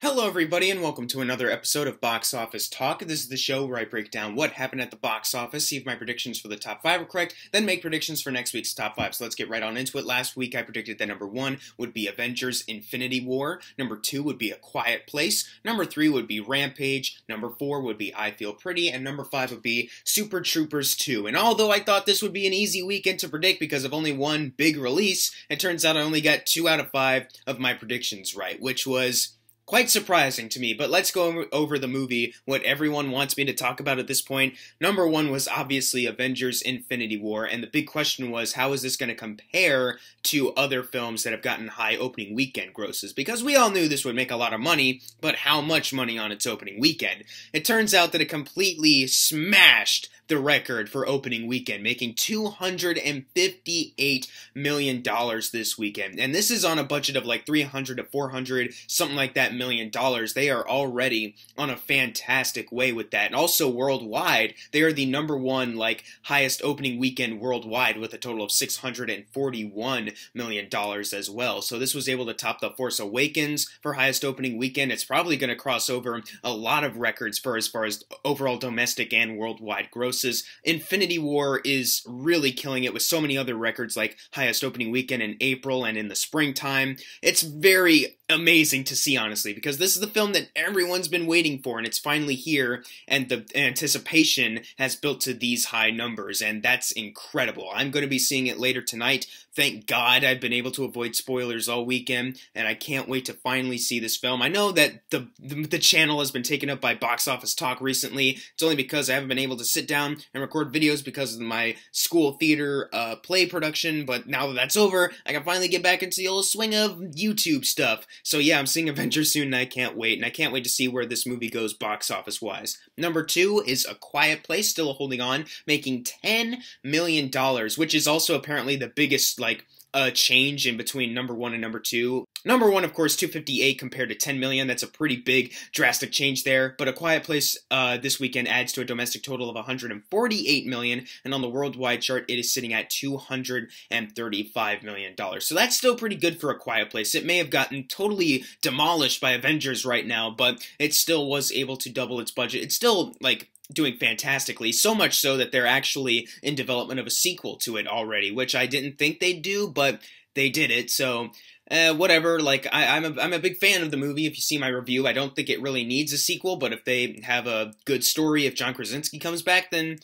Hello everybody and welcome to another episode of Box Office Talk. This is the show where I break down what happened at the box office, see if my predictions for the top 5 are correct, then make predictions for next week's top 5. So let's get right on into it. Last week I predicted that number 1 would be Avengers Infinity War, number 2 would be A Quiet Place, number 3 would be Rampage, number 4 would be I Feel Pretty, and number 5 would be Super Troopers 2. And although I thought this would be an easy weekend to predict because of only one big release, it turns out I only got 2 out of 5 of my predictions right, which was quite surprising to me, but let's go over the movie, what everyone wants me to talk about at this point. Number 1 was obviously Avengers Infinity War, and the big question was, how is this going to compare to other films that have gotten high opening weekend grosses? Because we all knew this would make a lot of money, but how much money on its opening weekend? It turns out that it completely smashed the record for opening weekend, making $258 million this weekend. And this is on a budget of like 300 to 400, something like that, million dollars. They are already on a fantastic way with that. And also worldwide, they are the number 1 like highest opening weekend worldwide with a total of $641 million as well. So this was able to top The Force Awakens for highest opening weekend. It's probably going to cross over a lot of records for as far as overall domestic and worldwide grosses. Infinity War is really killing it with so many other records like highest opening weekend in April and in the springtime. It's very amazing to see, honestly, because this is the film that everyone's been waiting for, and it's finally here, and the anticipation has built to these high numbers, and that's incredible. I'm going to be seeing it later tonight. Thank God I've been able to avoid spoilers all weekend, and I can't wait to finally see this film. I know that the channel has been taken up by Box Office Talk recently. It's only because I haven't been able to sit down and record videos because of my school theater play production, but now that that's over, I can finally get back into the old swing of YouTube stuff. So yeah, I'm seeing Avengers soon, and I can't wait. And I can't wait to see where this movie goes box office-wise. Number 2 is A Quiet Place, still holding on, making $10 million, which is also apparently the biggest, like, change in between number 1 and number 2. Number 1, of course, 258 compared to 10 million. That's a pretty big, drastic change there. But A Quiet Place this weekend adds to a domestic total of 148 million, and on the worldwide chart, it is sitting at 235 million dollars. So that's still pretty good for A Quiet Place. It may have gotten totally demolished by Avengers right now, but it still was able to double its budget. It's still like doing fantastically, so much so that they're actually in development of a sequel to it already, which I didn't think they'd do, but they did it, so whatever. Like, I'm a big fan of the movie. If you see my review, I don't think it really needs a sequel, but if they have a good story, if John Krasinski comes back, then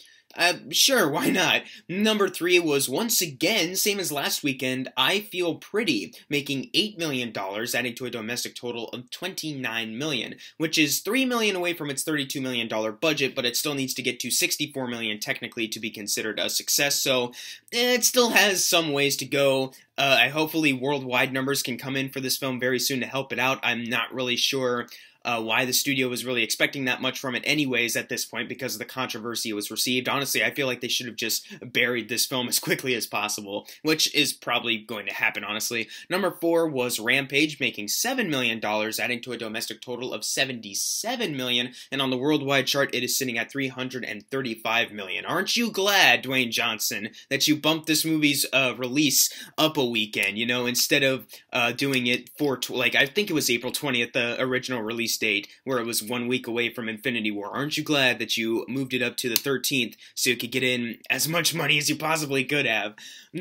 sure, why not? Number 3 was, once again, same as last weekend, I Feel Pretty, making $8 million, adding to a domestic total of $29 million, which is $3 million away from its $32 million budget, but it still needs to get to $64 million technically to be considered a success, so it still has some ways to go. Hopefully worldwide numbers can come in for this film very soon to help it out. I'm not really sure why the studio was really expecting that much from it anyways at this point because of the controversy it was received. Honestly, I feel like they should have just buried this film as quickly as possible, which is probably going to happen, honestly. Number 4 was Rampage, making $7 million, adding to a domestic total of $77 million, and on the worldwide chart, it is sitting at $335 million. Aren't you glad, Dwayne Johnson, that you bumped this movie's release up a weekend, you know, instead of doing it for, like, I think it was April 20th, the original release date, where it was 1 week away from Infinity War. Aren't you glad that you moved it up to the 13th so you could get in as much money as you possibly could have?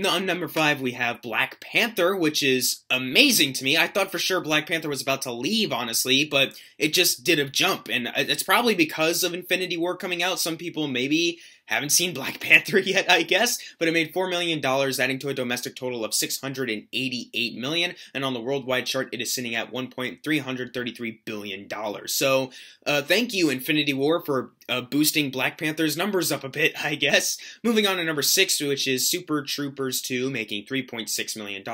On number 5, we have Black Panther, which is amazing to me. I thought for sure Black Panther was about to leave, honestly, but it just did a jump, and it's probably because of Infinity War coming out. Some people maybe haven't seen Black Panther yet, I guess, but it made $4 million, adding to a domestic total of $688 million, and on the worldwide chart, it is sitting at $1.333 billion. So, thank you, Infinity War, for boosting Black Panther's numbers up a bit, I guess. Moving on to number 6, which is Super Troopers 2, making $3.6 million,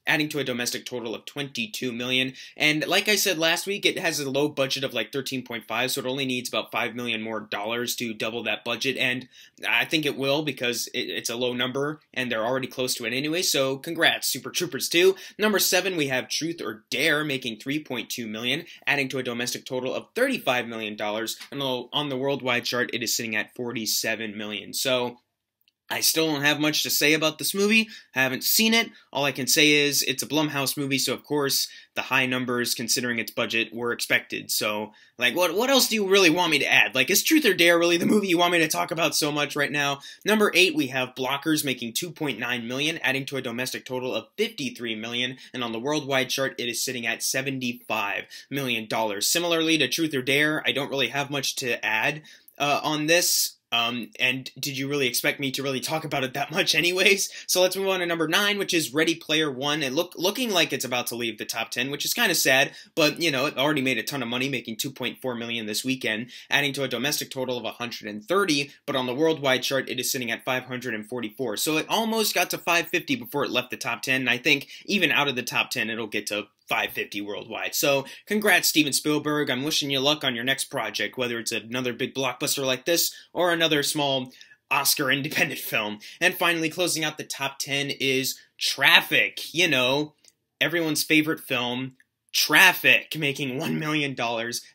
adding to a domestic total of $22 million, and like I said last week, it has a low budget of like 13.5, so it only needs about $5 million more to double that budget, and I think it will because it's a low number, and they're already close to it anyway, so congrats, Super Troopers 2. Number 7, we have Truth or Dare, making $3.2 million, adding to a domestic total of $35 million, and on the worldwide chart, it is sitting at $47 million. So I still don't have much to say about this movie. I haven't seen it. All I can say is it's a Blumhouse movie, so of course the high numbers, considering its budget, were expected. So, like, what else do you really want me to add? Like, is Truth or Dare really the movie you want me to talk about so much right now? Number 8, we have Blockers making $2.9 million, adding to a domestic total of $53 million, and on the worldwide chart, it is sitting at $75 million. Similarly to Truth or Dare, I don't really have much to add on this. And did you really expect me to really talk about it that much anyways? So let's move on to number 9, which is Ready Player One. And looking like it's about to leave the top 10, which is kind of sad, but, you know, it already made a ton of money, making $2.4 million this weekend, adding to a domestic total of 130, but on the worldwide chart, it is sitting at 544. So it almost got to 550 before it left the top 10, and I think even out of the top 10, it'll get to 550 worldwide. So congrats, Steven Spielberg. I'm wishing you luck on your next project, whether it's another big blockbuster like this or another small Oscar independent film. And finally, closing out the top 10 is Traffic. You know, everyone's favorite film, Traffic, making $1 million,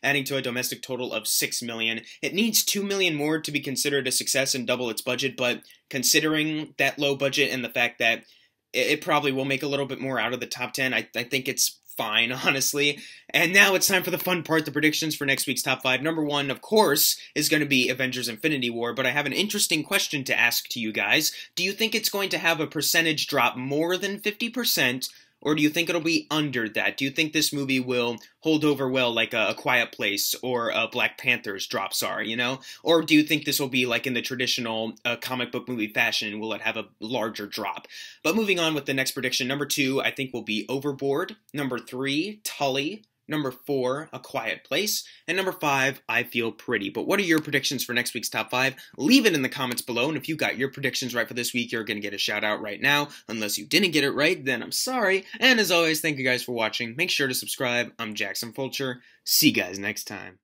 adding to a domestic total of $6 million. It needs $2 million more to be considered a success and double its budget, but considering that low budget and the fact that it probably will make a little bit more out of the top 10, I think it's fine, honestly. And now it's time for the fun part, the predictions for next week's top 5. Number 1, of course, is going to be Avengers Infinity War, but I have an interesting question to ask to you guys. Do you think it's going to have a percentage drop more than 50%, or do you think it'll be under that? Do you think this movie will hold over well like a Quiet Place or a Black Panther's drops are, you know? Or do you think this will be like in the traditional comic book movie fashion? Will it have a larger drop? But moving on with the next prediction, number 2, I think will be Overboard. Number 3, Tully. Number 4, A Quiet Place. And number 5, I Feel Pretty. But what are your predictions for next week's top 5? Leave it in the comments below, and if you got your predictions right for this week, you're going to get a shout out right now. Unless you didn't get it right, then I'm sorry. And as always, thank you guys for watching. Make sure to subscribe. I'm Jackson Fulcher. See you guys next time.